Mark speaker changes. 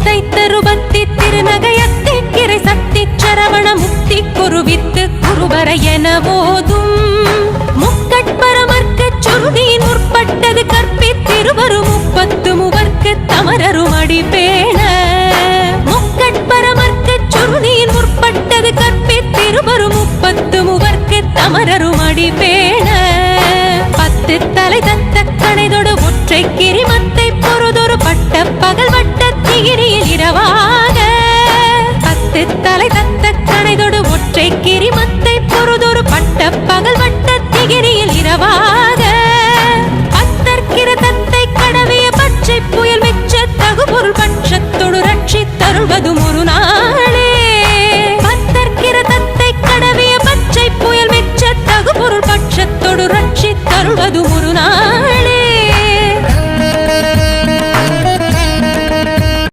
Speaker 1: முத்தை தருபத்தி திருநகையத்தி கிரை சக்தி சரவண முக்தி குருவித்து குருவர என போதும் முக்கட்பரமர்க்கு சுருதியின் முற்பட்டது கற்பி திருவரு 30 மூவர்க்கு தமரரும் அடி பேண முக்கட்பரமர்க்கு சுருதியின் முற்பட்டது கற்பி திருவரு 30 மூவர்க்கு தமரரும் அடி பேண 10 தலை தத்த கணைதொடு ஒற்றை கிரிமத்தை பொறுதொரு பட்ட பகல் வட்ட திகிரியில் இரவாக 10 தலை தத்த கணைதொடு ஒற்றை கிரிமத்தை பொறுதொரு பட்ட பகல் வட்ட திகிரியில் இரவாக பத்தற்கிற தத்தை கடவிய பச்சை புயல் வெச்ச தகுபொருள் பட்சத்தொடு ரட்சி தருள்வதும் ஒரு நாள்